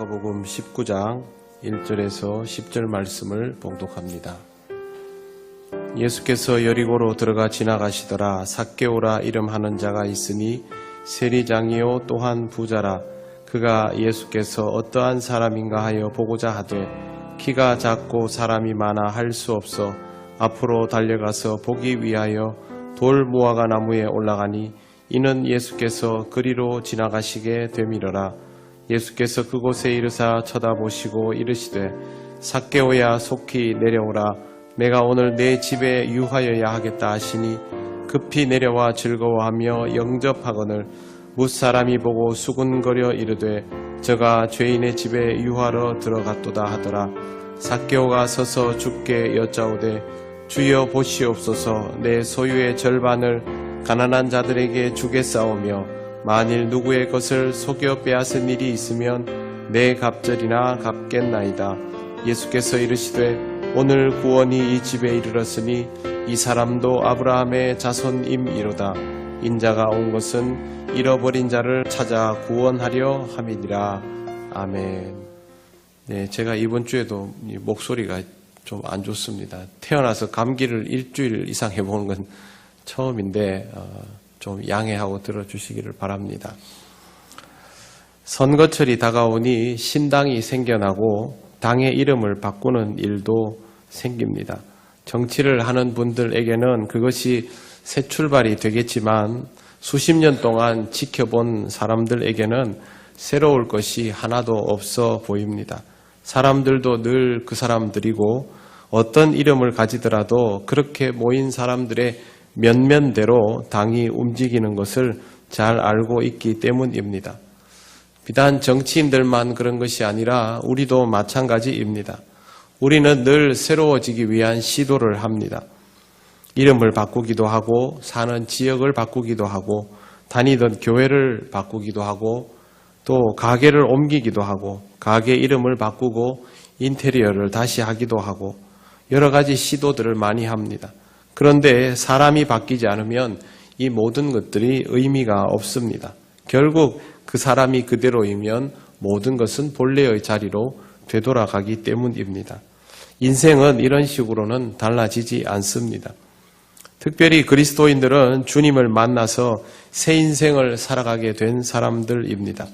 마가복음 19장 1절에서 10절 말씀을 봉독합니다. 예수께서 여리고로 들어가 지나가시더라. 삭개오라 이름하는 자가 있으니 세리장이요 또한 부자라. 그가 예수께서 어떠한 사람인가 하여 보고자 하되 키가 작고 사람이 많아 할 수 없어 앞으로 달려가서 보기 위하여 돌 무화과 나무에 올라가니 이는 예수께서 그리로 지나가시게 되밀어라. 예수께서 그곳에 이르사 쳐다보시고 이르시되 삭개오야 속히 내려오라. 내가 오늘 내 집에 유하여야 하겠다 하시니 급히 내려와 즐거워하며 영접하거늘 뭇사람이 보고 수군거려 이르되 저가 죄인의 집에 유하러 들어갔도다 하더라. 삭개오가 서서 주께 여짜오되 주여 보시옵소서. 내 소유의 절반을 가난한 자들에게 주겠사오며 만일 누구의 것을 속여 빼앗은 일이 있으면 내 갑절이나 갚겠나이다. 예수께서 이르시되 오늘 구원이 이 집에 이르렀으니 이 사람도 아브라함의 자손임이로다. 인자가 온 것은 잃어버린 자를 찾아 구원하려 함이니라. 아멘. 네, 제가 이번 주에도 목소리가 좀 안 좋습니다. 태어나서 감기를 일주일 이상 해보는 건 처음인데 좀 양해하고 들어주시기를 바랍니다. 선거철이 다가오니 신당이 생겨나고 당의 이름을 바꾸는 일도 생깁니다. 정치를 하는 분들에게는 그것이 새 출발이 되겠지만 수십 년 동안 지켜본 사람들에게는 새로울 것이 하나도 없어 보입니다. 사람들도 늘 그 사람들이고 어떤 이름을 가지더라도 그렇게 모인 사람들의 면면대로 당이 움직이는 것을 잘 알고 있기 때문입니다. 비단 정치인들만 그런 것이 아니라 우리도 마찬가지입니다. 우리는 늘 새로워지기 위한 시도를 합니다. 이름을 바꾸기도 하고 사는 지역을 바꾸기도 하고 다니던 교회를 바꾸기도 하고 또 가게를 옮기기도 하고 가게 이름을 바꾸고 인테리어를 다시 하기도 하고 여러 가지 시도들을 많이 합니다. 그런데 사람이 바뀌지 않으면 이 모든 것들이 의미가 없습니다. 결국 그 사람이 그대로이면 모든 것은 본래의 자리로 되돌아가기 때문입니다. 인생은 이런 식으로는 달라지지 않습니다. 특별히 그리스도인들은 주님을 만나서 새 인생을 살아가게 된 사람들입니다.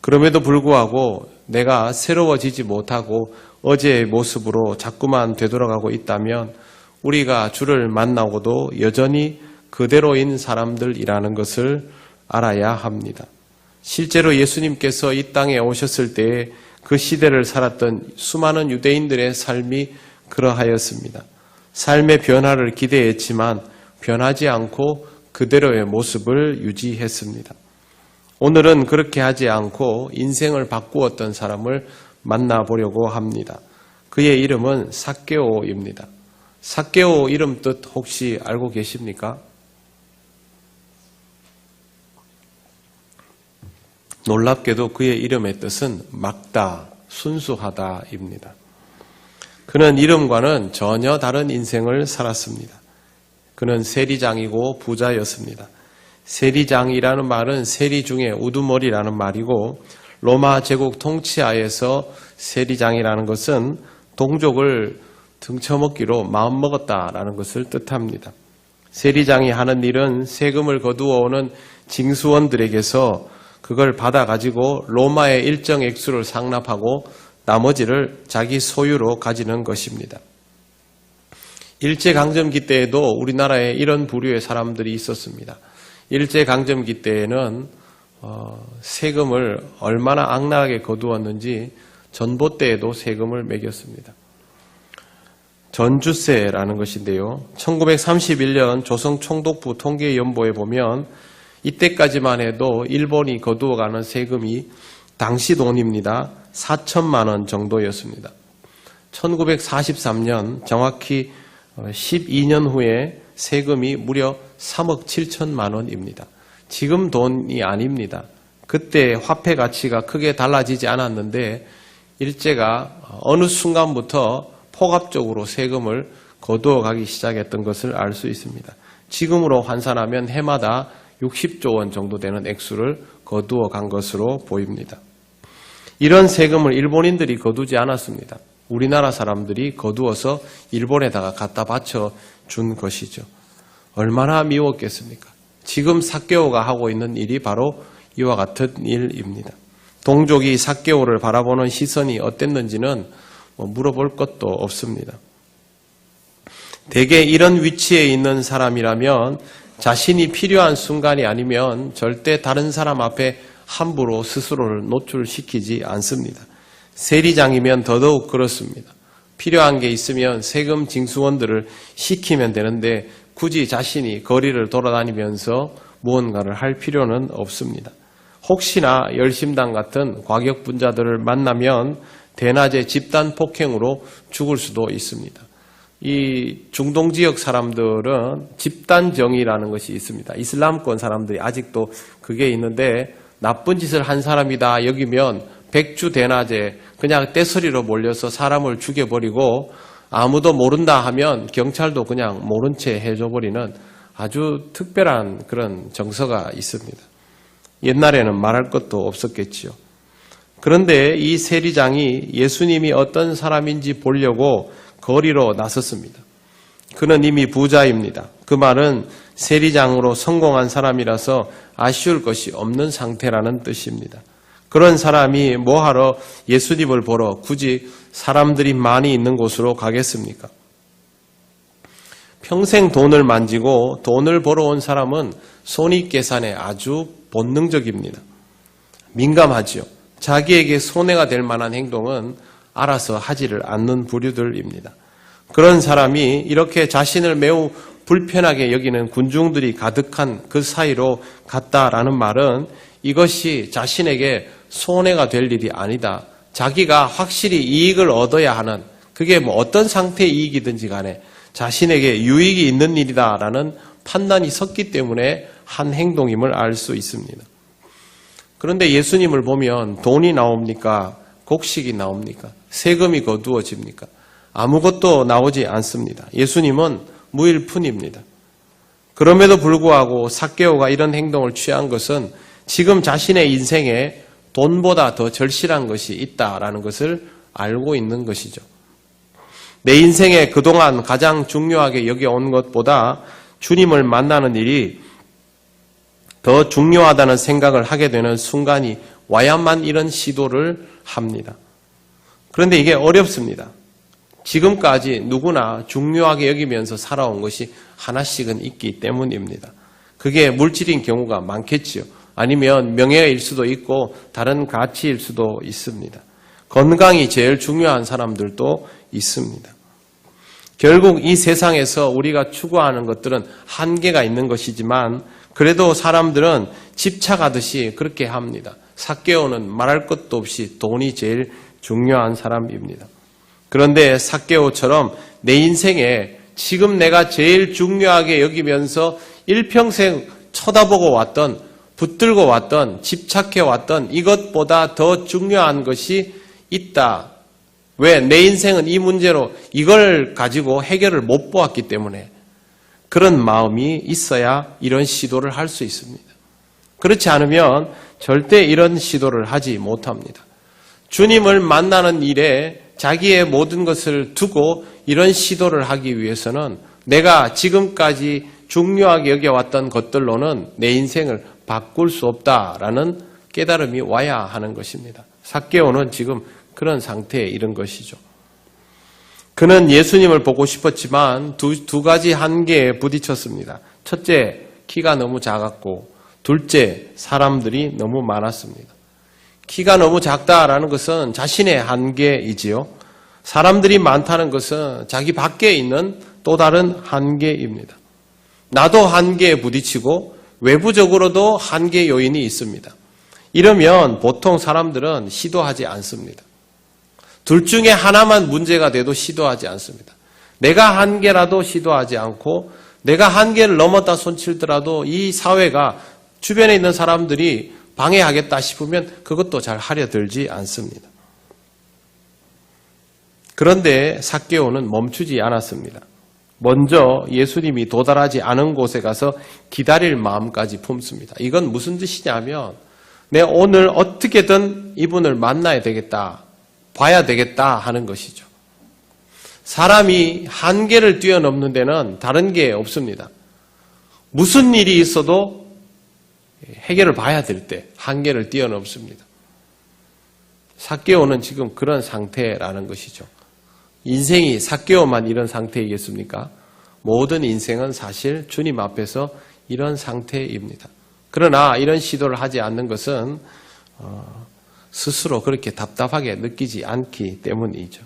그럼에도 불구하고 내가 새로워지지 못하고 어제의 모습으로 자꾸만 되돌아가고 있다면 우리가 주를 만나고도 여전히 그대로인 사람들이라는 것을 알아야 합니다. 실제로 예수님께서 이 땅에 오셨을 때에 그 시대를 살았던 수많은 유대인들의 삶이 그러하였습니다. 삶의 변화를 기대했지만 변하지 않고 그대로의 모습을 유지했습니다. 오늘은 그렇게 하지 않고 인생을 바꾸었던 사람을 만나보려고 합니다. 그의 이름은 삭개오입니다. 삭개오 이름 뜻 혹시 알고 계십니까? 놀랍게도 그의 이름의 뜻은 맑다, 순수하다입니다. 그는 이름과는 전혀 다른 인생을 살았습니다. 그는 세리장이고 부자였습니다. 세리장이라는 말은 세리 중에 우두머리라는 말이고 로마 제국 통치하에서 세리장이라는 것은 동족을 등쳐먹기로 마음먹었다라는 것을 뜻합니다. 세리장이 하는 일은 세금을 거두어 오는 징수원들에게서 그걸 받아가지고 로마의 일정 액수를 상납하고 나머지를 자기 소유로 가지는 것입니다. 일제강점기 때에도 우리나라에 이런 부류의 사람들이 있었습니다. 일제강점기 때에는 세금을 얼마나 악랄하게 거두었는지 전봇대에도 세금을 매겼습니다. 전주세라는 것인데요. 1931년 조선총독부 통계연보에 보면 이때까지만 해도 일본이 거두어가는 세금이 당시 돈입니다. 4천만 원 정도였습니다. 1943년 정확히 12년 후에 세금이 무려 3억 7천만 원입니다. 지금 돈이 아닙니다. 그때 화폐 가치가 크게 달라지지 않았는데 일제가 어느 순간부터 폭압적으로 세금을 거두어 가기 시작했던 것을 알 수 있습니다. 지금으로 환산하면 해마다 60조 원 정도 되는 액수를 거두어 간 것으로 보입니다. 이런 세금을 일본인들이 거두지 않았습니다. 우리나라 사람들이 거두어서 일본에다가 갖다 바쳐준 것이죠. 얼마나 미웠겠습니까? 지금 삭개오가 하고 있는 일이 바로 이와 같은 일입니다. 동족이 삭개오를 바라보는 시선이 어땠는지는 물어볼 것도 없습니다. 대개 이런 위치에 있는 사람이라면 자신이 필요한 순간이 아니면 절대 다른 사람 앞에 함부로 스스로를 노출시키지 않습니다. 세리장이면 더더욱 그렇습니다. 필요한 게 있으면 세금 징수원들을 시키면 되는데 굳이 자신이 거리를 돌아다니면서 무언가를 할 필요는 없습니다. 혹시나 열심당 같은 과격분자들을 만나면 대낮에 집단 폭행으로 죽을 수도 있습니다. 이 중동 지역 사람들은 집단정의라는 것이 있습니다. 이슬람권 사람들이 아직도 그게 있는데 나쁜 짓을 한 사람이다 여기면 백주 대낮에 그냥 떼서리로 몰려서 사람을 죽여버리고 아무도 모른다 하면 경찰도 그냥 모른 채 해줘버리는 아주 특별한 그런 정서가 있습니다. 옛날에는 말할 것도 없었겠지요. 그런데 이 세리장이 예수님이 어떤 사람인지 보려고 거리로 나섰습니다. 그는 이미 부자입니다. 그 말은 세리장으로 성공한 사람이라서 아쉬울 것이 없는 상태라는 뜻입니다. 그런 사람이 뭐하러 예수님을 보러 굳이 사람들이 많이 있는 곳으로 가겠습니까? 평생 돈을 만지고 돈을 벌어온 사람은 손익계산에 아주 본능적입니다. 민감하지요. 자기에게 손해가 될 만한 행동은 알아서 하지를 않는 부류들입니다. 그런 사람이 이렇게 자신을 매우 불편하게 여기는 군중들이 가득한 그 사이로 갔다라는 말은 이것이 자신에게 손해가 될 일이 아니다. 자기가 확실히 이익을 얻어야 하는, 그게 뭐 어떤 상태의 이익이든지 간에 자신에게 유익이 있는 일이다라는 판단이 섰기 때문에 한 행동임을 알 수 있습니다. 그런데 예수님을 보면 돈이 나옵니까? 곡식이 나옵니까? 세금이 거두어집니까? 아무것도 나오지 않습니다. 예수님은 무일푼입니다. 그럼에도 불구하고 삭개오가 이런 행동을 취한 것은 지금 자신의 인생에 돈보다 더 절실한 것이 있다라는 것을 알고 있는 것이죠. 내 인생에 그동안 가장 중요하게 여겨온 것보다 주님을 만나는 일이 더 중요하다는 생각을 하게 되는 순간이 와야만 이런 시도를 합니다. 그런데 이게 어렵습니다. 지금까지 누구나 중요하게 여기면서 살아온 것이 하나씩은 있기 때문입니다. 그게 물질인 경우가 많겠지요. 아니면 명예일 수도 있고 다른 가치일 수도 있습니다. 건강이 제일 중요한 사람들도 있습니다. 결국 이 세상에서 우리가 추구하는 것들은 한계가 있는 것이지만 그래도 사람들은 집착하듯이 그렇게 합니다. 삭개오는 말할 것도 없이 돈이 제일 중요한 사람입니다. 그런데 삭개오처럼 내 인생에 지금 내가 제일 중요하게 여기면서 일평생 쳐다보고 왔던, 붙들고 왔던, 집착해 왔던 이것보다 더 중요한 것이 있다. 왜? 내 인생은 이 문제로 이걸 가지고 해결을 못 보았기 때문에 그런 마음이 있어야 이런 시도를 할 수 있습니다. 그렇지 않으면 절대 이런 시도를 하지 못합니다. 주님을 만나는 일에 자기의 모든 것을 두고 이런 시도를 하기 위해서는 내가 지금까지 중요하게 여겨왔던 것들로는 내 인생을 바꿀 수 없다라는 깨달음이 와야 하는 것입니다. 삭개오는 지금 그런 상태에 이른 것이죠. 그는 예수님을 보고 싶었지만 두 가지 한계에 부딪혔습니다. 첫째, 키가 너무 작았고 둘째, 사람들이 너무 많았습니다. 키가 너무 작다라는 것은 자신의 한계이지요. 사람들이 많다는 것은 자기 밖에 있는 또 다른 한계입니다. 나도 한계에 부딪히고 외부적으로도 한계 요인이 있습니다. 이러면 보통 사람들은 시도하지 않습니다. 둘 중에 하나만 문제가 돼도 시도하지 않습니다. 내가 한계라도 시도하지 않고 내가 한계를 넘었다 손칠더라도 이 사회가 주변에 있는 사람들이 방해하겠다 싶으면 그것도 잘 하려 들지 않습니다. 그런데 삭개오는 멈추지 않았습니다. 먼저 예수님이 도달하지 않은 곳에 가서 기다릴 마음까지 품습니다. 이건 무슨 뜻이냐면 내가 오늘 어떻게든 이분을 만나야 되겠다, 봐야 되겠다 하는 것이죠. 사람이 한계를 뛰어넘는 데는 다른 게 없습니다. 무슨 일이 있어도 해결을 봐야 될 때 한계를 뛰어넘습니다. 삭개오는 지금 그런 상태라는 것이죠. 인생이 삭개오만 이런 상태이겠습니까? 모든 인생은 사실 주님 앞에서 이런 상태입니다. 그러나 이런 시도를 하지 않는 것은 스스로 그렇게 답답하게 느끼지 않기 때문이죠.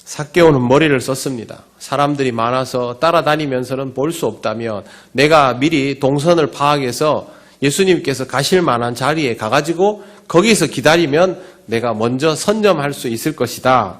삭개오는 머리를 썼습니다. 사람들이 많아서 따라다니면서는 볼 수 없다면 내가 미리 동선을 파악해서 예수님께서 가실 만한 자리에 가가지고 거기서 기다리면 내가 먼저 선점할 수 있을 것이다.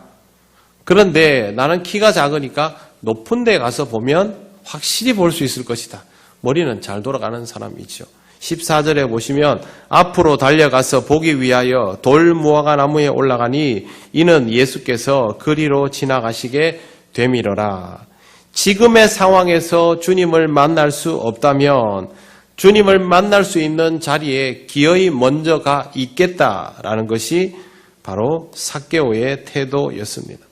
그런데 나는 키가 작으니까 높은 데 가서 보면 확실히 볼 수 있을 것이다. 머리는 잘 돌아가는 사람이죠. 14절에 보시면 앞으로 달려가서 보기 위하여 돌 무화과 나무에 올라가니 이는 예수께서 그리로 지나가시게 되밀어라. 지금의 상황에서 주님을 만날 수 없다면 주님을 만날 수 있는 자리에 기어이 먼저 가 있겠다라는 것이 바로 삭개오의 태도였습니다.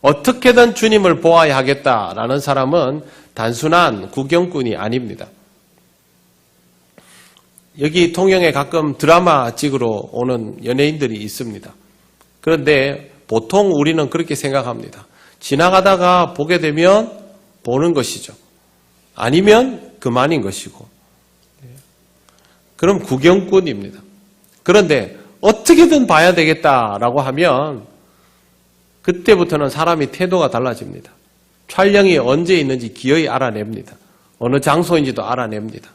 어떻게든 주님을 보아야 하겠다라는 사람은 단순한 구경꾼이 아닙니다. 여기 통영에 가끔 드라마 찍으러 오는 연예인들이 있습니다. 그런데 보통 우리는 그렇게 생각합니다. 지나가다가 보게 되면 보는 것이죠. 아니면 그만인 것이고. 그럼 구경꾼입니다. 그런데 어떻게든 봐야 되겠다라고 하면 그때부터는 사람이 태도가 달라집니다. 촬영이 언제 있는지 기어이 알아냅니다. 어느 장소인지도 알아냅니다.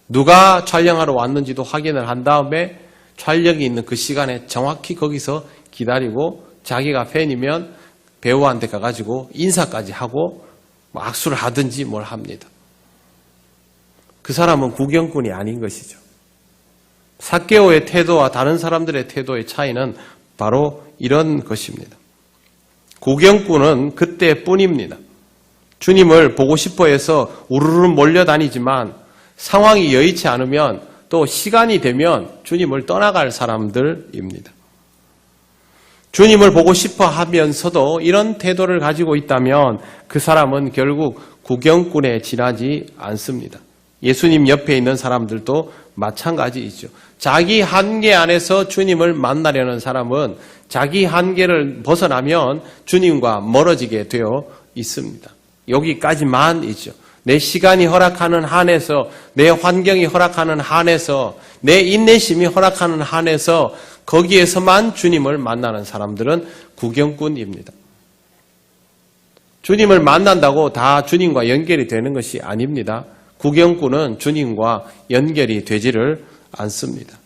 누가 촬영하러 왔는지도 확인을 한 다음에 촬영이 있는 그 시간에 정확히 거기서 기다리고 자기가 팬이면 배우한테 가가지고 인사까지 하고 악수를 하든지 뭘 합니다. 그 사람은 구경꾼이 아닌 것이죠. 삭개오의 태도와 다른 사람들의 태도의 차이는 바로 이런 것입니다. 구경꾼은 그때뿐입니다. 주님을 보고 싶어 해서 우르르 몰려다니지만 상황이 여의치 않으면 또 시간이 되면 주님을 떠나갈 사람들입니다. 주님을 보고 싶어 하면서도 이런 태도를 가지고 있다면 그 사람은 결국 구경꾼에 지나지 않습니다. 예수님 옆에 있는 사람들도 마찬가지이죠. 자기 한계 안에서 주님을 만나려는 사람은 자기 한계를 벗어나면 주님과 멀어지게 되어 있습니다. 여기까지만이죠. 내 시간이 허락하는 한에서, 내 환경이 허락하는 한에서, 내 인내심이 허락하는 한에서 거기에서만 주님을 만나는 사람들은 구경꾼입니다. 주님을 만난다고 다 주님과 연결이 되는 것이 아닙니다. 구경꾼은 주님과 연결이 되지를 않습니다.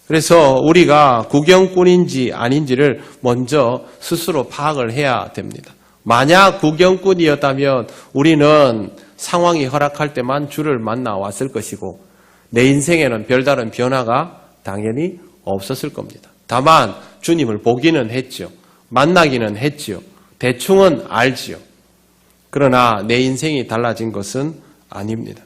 그래서 우리가 구경꾼인지 아닌지를 먼저 스스로 파악을 해야 됩니다. 만약 구경꾼이었다면 우리는 상황이 허락할 때만 주를 만나 왔을 것이고 내 인생에는 별다른 변화가 당연히 없었을 겁니다. 다만 주님을 보기는 했죠. 만나기는 했죠. 대충은 알지요. 그러나 내 인생이 달라진 것은 아닙니다.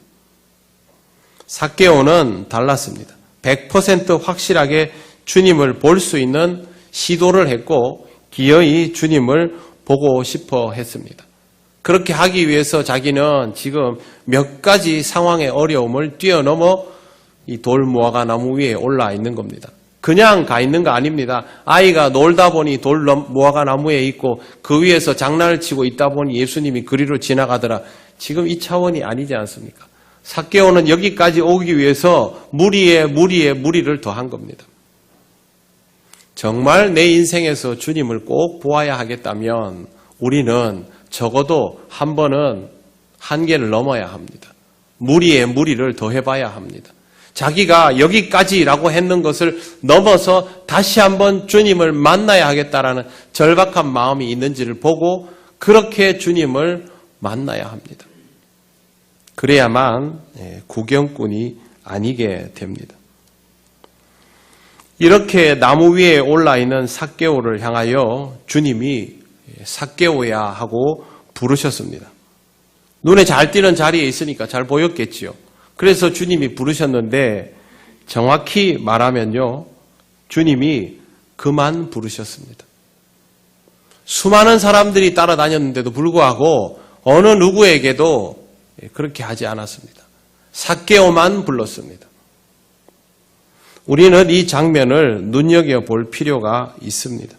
삭개오는 달랐습니다. 100% 확실하게 주님을 볼 수 있는 시도를 했고 기어이 주님을 보고 싶어 했습니다. 그렇게 하기 위해서 자기는 지금 몇 가지 상황의 어려움을 뛰어넘어 이 돌무화과 나무 위에 올라 있는 겁니다. 그냥 가 있는 거 아닙니다. 아이가 놀다 보니 돌무화과 나무에 있고 그 위에서 장난을 치고 있다 보니 예수님이 그리로 지나가더라. 지금 이 차원이 아니지 않습니까? 삭개오는 여기까지 오기 위해서 무리를 더한 겁니다. 정말 내 인생에서 주님을 꼭 보아야 하겠다면 우리는 적어도 한 번은 한계를 넘어야 합니다. 무리를 더해봐야 합니다. 자기가 여기까지라고 했는 것을 넘어서 다시 한번 주님을 만나야 하겠다라는 절박한 마음이 있는지를 보고 그렇게 주님을 만나야 합니다. 그래야만 구경꾼이 아니게 됩니다. 이렇게 나무 위에 올라있는 삭개오를 향하여 주님이 삭개오야 하고 부르셨습니다. 눈에 잘 띄는 자리에 있으니까 잘 보였겠지요. 그래서 주님이 부르셨는데 정확히 말하면요, 주님이 그만 부르셨습니다. 수많은 사람들이 따라다녔는데도 불구하고 어느 누구에게도 그렇게 하지 않았습니다. 삭개오만 불렀습니다. 우리는 이 장면을 눈여겨볼 필요가 있습니다.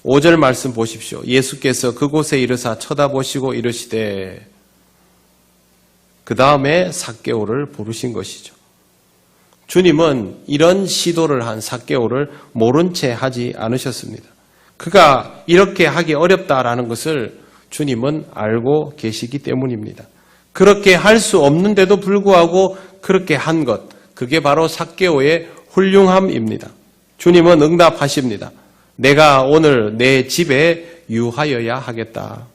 5절 말씀 보십시오. 예수께서 그곳에 이르사 쳐다보시고 이르시되, 그 다음에 삭개오를 부르신 것이죠. 주님은 이런 시도를 한 삭개오를 모른 채 하지 않으셨습니다. 그가 이렇게 하기 어렵다라는 것을 주님은 알고 계시기 때문입니다. 그렇게 할 수 없는데도 불구하고 그렇게 한 것, 그게 바로 삭개오의 훌륭함입니다. 주님은 응답하십니다. 내가 오늘 내 집에 유하여야 하겠다.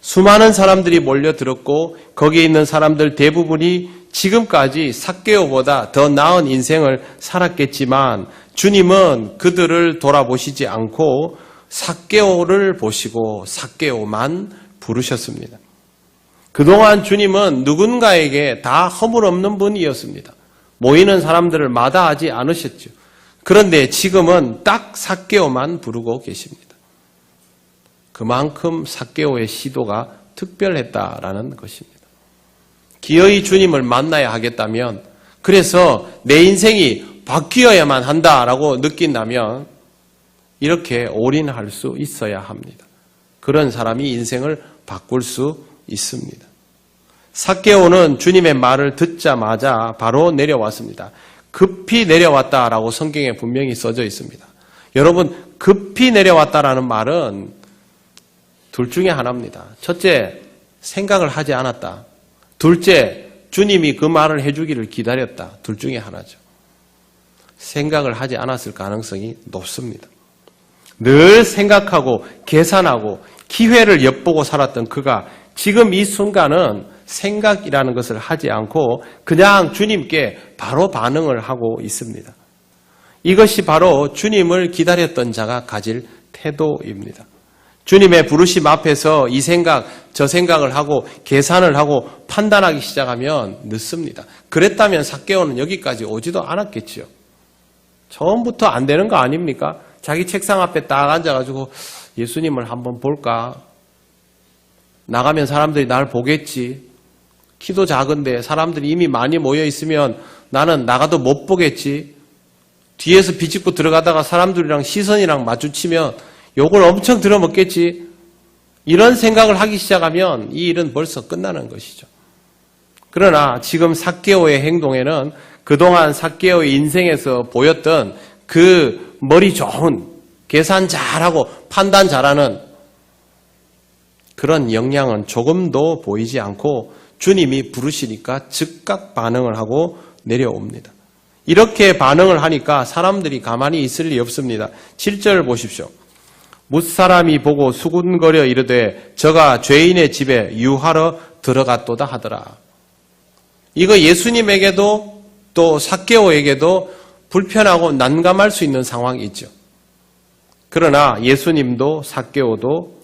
수많은 사람들이 몰려들었고 거기에 있는 사람들 대부분이 지금까지 삭개오보다 더 나은 인생을 살았겠지만 주님은 그들을 돌아보시지 않고 삭개오를 보시고 삭개오만 부르셨습니다. 그동안 주님은 누군가에게 다 허물없는 분이었습니다. 모이는 사람들을 마다하지 않으셨죠. 그런데 지금은 딱 삭개오만 부르고 계십니다. 그만큼 삭개오의 시도가 특별했다라는 것입니다. 기어이 주님을 만나야 하겠다면, 그래서 내 인생이 바뀌어야만 한다라고 느낀다면 이렇게 올인할 수 있어야 합니다. 그런 사람이 인생을 바꿀 수 있습니다. 삭개오는 주님의 말을 듣자마자 바로 내려왔습니다. 급히 내려왔다라고 성경에 분명히 써져 있습니다. 여러분, 급히 내려왔다라는 말은 둘 중에 하나입니다. 첫째, 생각을 하지 않았다. 둘째, 주님이 그 말을 해주기를 기다렸다. 둘 중에 하나죠. 생각을 하지 않았을 가능성이 높습니다. 늘 생각하고 계산하고 기회를 엿보고 살았던 그가 지금 이 순간은 생각이라는 것을 하지 않고 그냥 주님께 바로 반응을 하고 있습니다. 이것이 바로 주님을 기다렸던 자가 가질 태도입니다. 주님의 부르심 앞에서 이 생각, 저 생각을 하고 계산을 하고 판단하기 시작하면 늦습니다. 그랬다면 삭개오는 여기까지 오지도 않았겠지요. 처음부터 안 되는 거 아닙니까? 자기 책상 앞에 딱 앉아가지고 예수님을 한번 볼까? 나가면 사람들이 날 보겠지. 키도 작은데 사람들이 이미 많이 모여 있으면 나는 나가도 못 보겠지. 뒤에서 비집고 들어가다가 사람들이랑 시선이랑 마주치면 욕을 엄청 들어먹겠지. 이런 생각을 하기 시작하면 이 일은 벌써 끝나는 것이죠. 그러나 지금 삭개오의 행동에는 그동안 삭개오의 인생에서 보였던 그 머리 좋은, 계산 잘하고 판단 잘하는 그런 역량은 조금도 보이지 않고 주님이 부르시니까 즉각 반응을 하고 내려옵니다. 이렇게 반응을 하니까 사람들이 가만히 있을 리 없습니다. 7절 보십시오. 뭇사람이 보고 수군거려 이르되 저가 죄인의 집에 유하러 들어갔도다 하더라. 이거 예수님에게도 또 삭개오에게도 불편하고 난감할 수 있는 상황이 있죠. 그러나 예수님도 삭개오도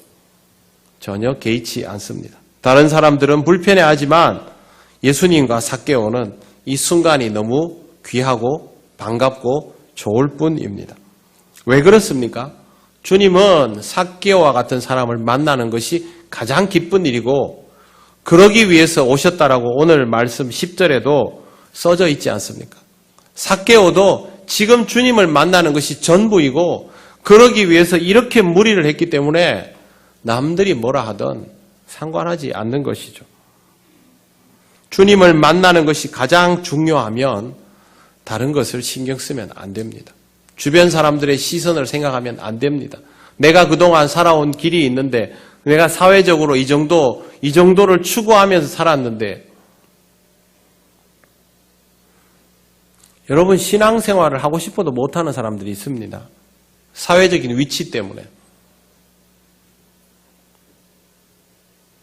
전혀 개의치 않습니다. 다른 사람들은 불편해하지만 예수님과 삭개오는 이 순간이 너무 귀하고 반갑고 좋을 뿐입니다. 왜 그렇습니까? 주님은 삭개오와 같은 사람을 만나는 것이 가장 기쁜 일이고 그러기 위해서 오셨다라고 오늘 말씀 10절에도 써져 있지 않습니까? 삭개오도 지금 주님을 만나는 것이 전부이고 그러기 위해서 이렇게 무리를 했기 때문에 남들이 뭐라 하든 상관하지 않는 것이죠. 주님을 만나는 것이 가장 중요하면 다른 것을 신경 쓰면 안 됩니다. 주변 사람들의 시선을 생각하면 안 됩니다. 내가 그동안 살아온 길이 있는데 내가 사회적으로 이 정도를 추구하면서 살았는데 여러분 신앙생활을 하고 싶어도 못하는 사람들이 있습니다. 사회적인 위치 때문에.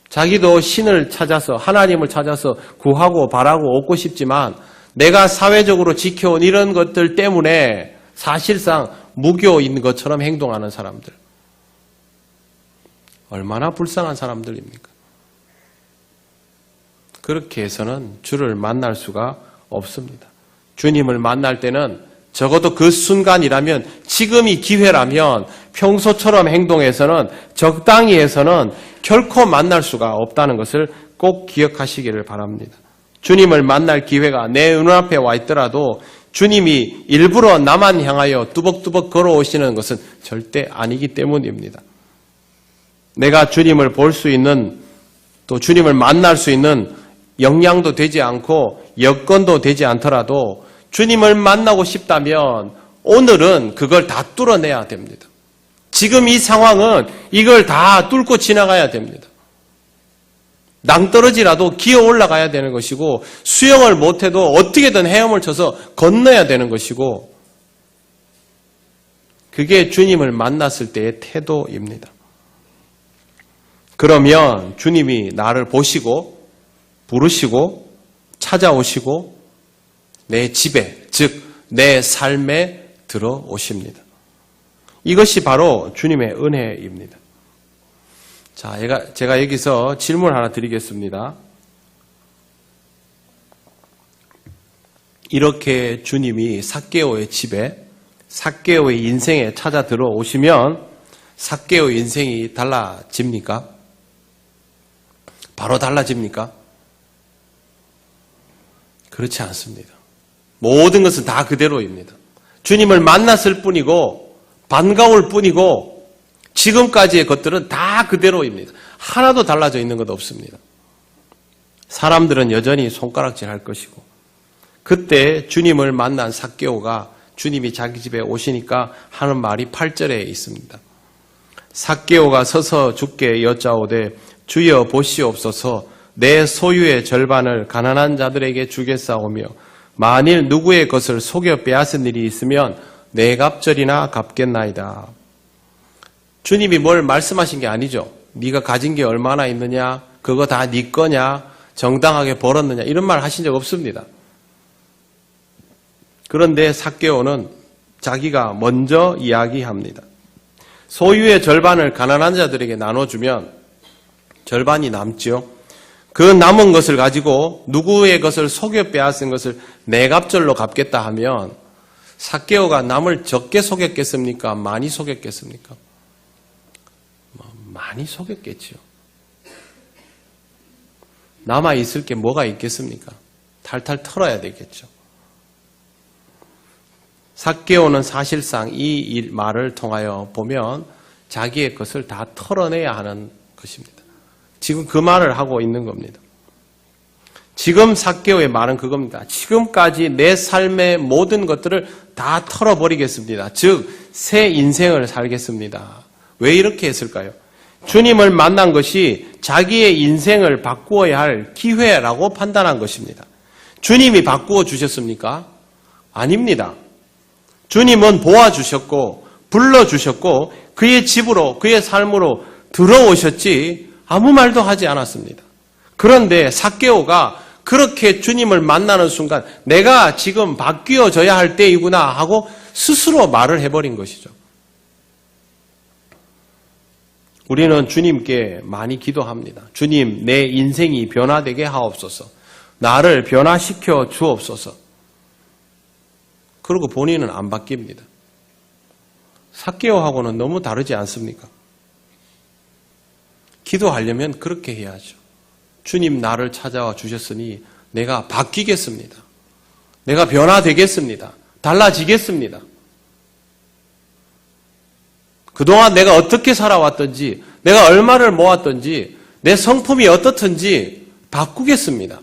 자기도 신을 찾아서 하나님을 찾아서 구하고 바라고 얻고 싶지만 내가 사회적으로 지켜온 이런 것들 때문에 사실상 무교인 것처럼 행동하는 사람들. 얼마나 불쌍한 사람들입니까? 그렇게 해서는 주를 만날 수가 없습니다. 주님을 만날 때는 적어도 그 순간이라면, 지금이 기회라면 평소처럼 행동해서는, 적당히 해서는 결코 만날 수가 없다는 것을 꼭 기억하시기를 바랍니다. 주님을 만날 기회가 내 눈앞에 와 있더라도 주님이 일부러 나만 향하여 뚜벅뚜벅 걸어오시는 것은 절대 아니기 때문입니다. 내가 주님을 볼 수 있는, 또 주님을 만날 수 있는 역량도 되지 않고 여건도 되지 않더라도 주님을 만나고 싶다면 오늘은 그걸 다 뚫어내야 됩니다. 지금 이 상황은 이걸 다 뚫고 지나가야 됩니다. 낭떠러지라도 기어 올라가야 되는 것이고, 수영을 못해도 어떻게든 헤엄을 쳐서 건너야 되는 것이고, 그게 주님을 만났을 때의 태도입니다. 그러면 주님이 나를 보시고 부르시고 찾아오시고 내 집에, 즉 내 삶에 들어오십니다. 이것이 바로 주님의 은혜입니다. 자, 제가 여기서 질문 하나 드리겠습니다. 이렇게 주님이 삭개오의 집에, 삭개오의 인생에 찾아 들어오시면 삭개오의 인생이 달라집니까? 바로 달라집니까? 그렇지 않습니다. 모든 것은 다 그대로입니다. 주님을 만났을 뿐이고 반가울 뿐이고 지금까지의 것들은 다 그대로입니다. 하나도 달라져 있는 것 없습니다. 사람들은 여전히 손가락질 할 것이고, 그때 주님을 만난 삭개오가 주님이 자기 집에 오시니까 하는 말이 8절에 있습니다. 삭개오가 서서 주께 여짜오되 주여 보시옵소서, 내 소유의 절반을 가난한 자들에게 주겠사오며 만일 누구의 것을 속여 빼앗은 일이 있으면 네 갑절이나 갚겠나이다. 주님이 뭘 말씀하신 게 아니죠. 네가 가진 게 얼마나 있느냐, 그거 다 네 거냐, 정당하게 벌었느냐, 이런 말 하신 적 없습니다. 그런데 삭개오는 자기가 먼저 이야기합니다. 소유의 절반을 가난한 자들에게 나눠주면 절반이 남죠. 그 남은 것을 가지고 누구의 것을 속여 빼앗은 것을 네 갑절로 갚겠다 하면 삭개오가 남을 적게 속였겠습니까? 많이 속였겠습니까? 많이 속였겠지요. 남아있을 게 뭐가 있겠습니까? 탈탈 털어야 되겠죠. 삭개오는 사실상 이 말을 통하여 보면 자기의 것을 다 털어내야 하는 것입니다. 지금 그 말을 하고 있는 겁니다. 지금 삭개오의 말은 그겁니다. 지금까지 내 삶의 모든 것들을 다 털어버리겠습니다. 즉, 새 인생을 살겠습니다. 왜 이렇게 했을까요? 주님을 만난 것이 자기의 인생을 바꾸어야 할 기회라고 판단한 것입니다. 주님이 바꾸어 주셨습니까? 아닙니다. 주님은 보아주셨고 불러주셨고 그의 집으로, 그의 삶으로 들어오셨지 아무 말도 하지 않았습니다. 그런데 삭개오가 그렇게 주님을 만나는 순간 내가 지금 바뀌어져야 할 때이구나 하고 스스로 말을 해버린 것이죠. 우리는 주님께 많이 기도합니다. 주님, 내 인생이 변화되게 하옵소서. 나를 변화시켜 주옵소서. 그리고 본인은 안 바뀝니다. 삭개오하고는 너무 다르지 않습니까? 기도하려면 그렇게 해야죠. 주님, 나를 찾아와 주셨으니 내가 바뀌겠습니다. 내가 변화되겠습니다. 달라지겠습니다. 그동안 내가 어떻게 살아왔던지, 내가 얼마를 모았던지, 내 성품이 어떻든지 바꾸겠습니다.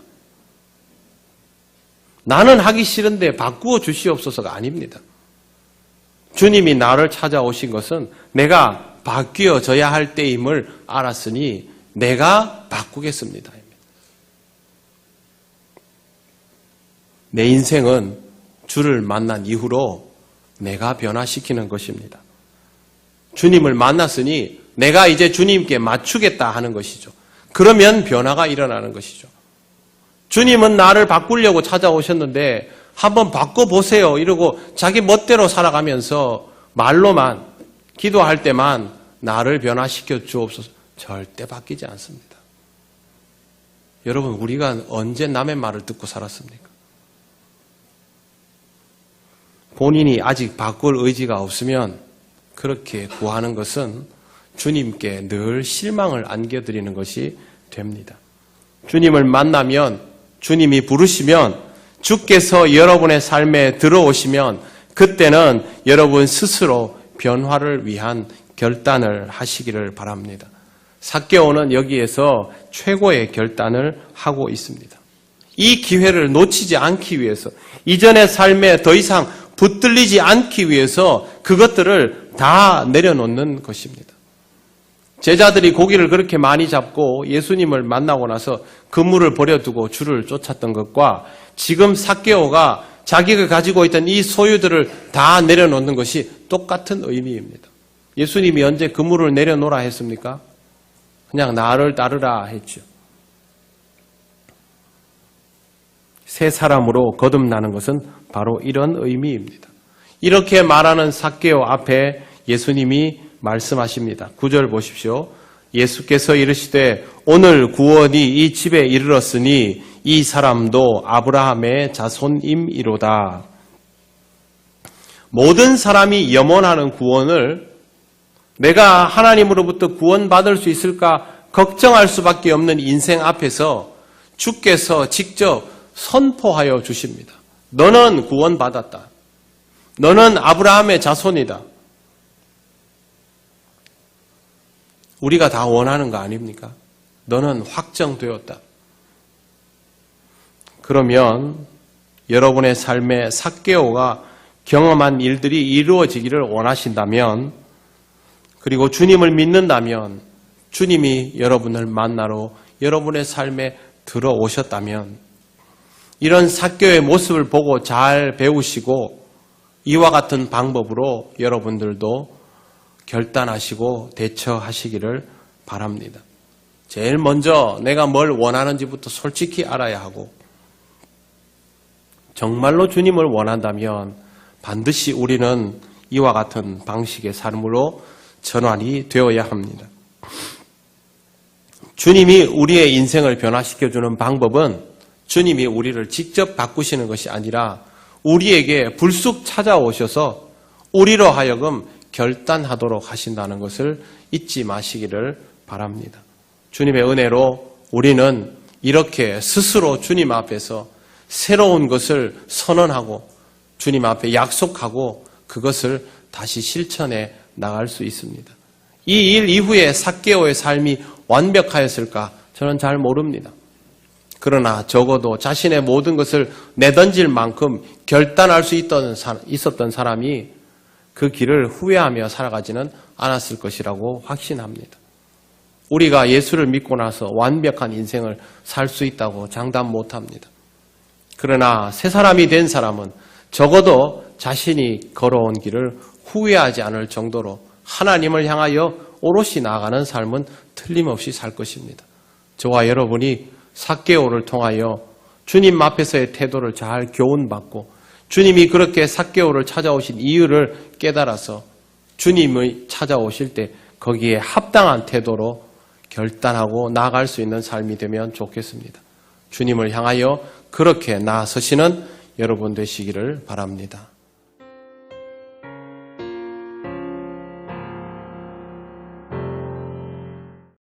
나는 하기 싫은데 바꾸어 주시옵소서가 아닙니다. 주님이 나를 찾아오신 것은 내가 바뀌어져야 할 때임을 알았으니 내가 바꾸겠습니다. 내 인생은 주를 만난 이후로 내가 변화시키는 것입니다. 주님을 만났으니 내가 이제 주님께 맞추겠다 하는 것이죠. 그러면 변화가 일어나는 것이죠. 주님은 나를 바꾸려고 찾아오셨는데 한번 바꿔보세요 이러고 자기 멋대로 살아가면서 말로만, 기도할 때만 나를 변화시켜 주옵소서. 절대 바뀌지 않습니다. 여러분, 우리가 언제 남의 말을 듣고 살았습니까? 본인이 아직 바꿀 의지가 없으면 그렇게 구하는 것은 주님께 늘 실망을 안겨드리는 것이 됩니다. 주님을 만나면, 주님이 부르시면, 주께서 여러분의 삶에 들어오시면 그때는 여러분 스스로 변화를 위한 결단을 하시기를 바랍니다. 삭개오는 여기에서 최고의 결단을 하고 있습니다. 이 기회를 놓치지 않기 위해서, 이전의 삶에 더 이상 붙들리지 않기 위해서 그것들을 다 내려놓는 것입니다. 제자들이 고기를 그렇게 많이 잡고 예수님을 만나고 나서 그물을 버려두고 주를 쫓았던 것과 지금 삭개오가 자기가 가지고 있던 이 소유들을 다 내려놓는 것이 똑같은 의미입니다. 예수님이 언제 그물을 내려놓으라 했습니까? 그냥 나를 따르라 했죠. 새 사람으로 거듭나는 것은 바로 이런 의미입니다. 이렇게 말하는 삭개오 앞에 예수님이 말씀하십니다. 9절 보십시오. 예수께서 이르시되 오늘 구원이 이 집에 이르렀으니 이 사람도 아브라함의 자손임이로다. 모든 사람이 염원하는 구원을 내가 하나님으로부터 구원받을 수 있을까 걱정할 수밖에 없는 인생 앞에서 주께서 직접 선포하여 주십니다. 너는 구원받았다. 너는 아브라함의 자손이다. 우리가 다 원하는 거 아닙니까? 너는 확정되었다. 그러면 여러분의 삶에 삭개오가 경험한 일들이 이루어지기를 원하신다면, 그리고 주님을 믿는다면, 주님이 여러분을 만나러 여러분의 삶에 들어오셨다면, 이런 삭개오의 모습을 보고 잘 배우시고 이와 같은 방법으로 여러분들도 결단하시고 대처하시기를 바랍니다. 제일 먼저 내가 뭘 원하는지부터 솔직히 알아야 하고, 정말로 주님을 원한다면 반드시 우리는 이와 같은 방식의 삶으로 전환이 되어야 합니다. 주님이 우리의 인생을 변화시켜주는 방법은 주님이 우리를 직접 바꾸시는 것이 아니라 우리에게 불쑥 찾아오셔서 우리로 하여금 결단하도록 하신다는 것을 잊지 마시기를 바랍니다. 주님의 은혜로 우리는 이렇게 스스로 주님 앞에서 새로운 것을 선언하고 주님 앞에 약속하고 그것을 다시 실천해 나갈 수 있습니다. 이 일 이후에 삭개오의 삶이 완벽하였을까? 저는 잘 모릅니다. 그러나 적어도 자신의 모든 것을 내던질 만큼 결단할 수 있었던 사람이 그 길을 후회하며 살아가지는 않았을 것이라고 확신합니다. 우리가 예수를 믿고 나서 완벽한 인생을 살 수 있다고 장담 못합니다. 그러나 새 사람이 된 사람은 적어도 자신이 걸어온 길을 후회하지 않을 정도로 하나님을 향하여 오롯이 나아가는 삶은 틀림없이 살 것입니다. 저와 여러분이 삭개오를 통하여 주님 앞에서의 태도를 잘 교훈받고 주님이 그렇게 삭개오를 찾아오신 이유를 깨달아서 주님이 찾아오실 때 거기에 합당한 태도로 결단하고 나아갈 수 있는 삶이 되면 좋겠습니다. 주님을 향하여 그렇게 나서시는 여러분 되시기를 바랍니다.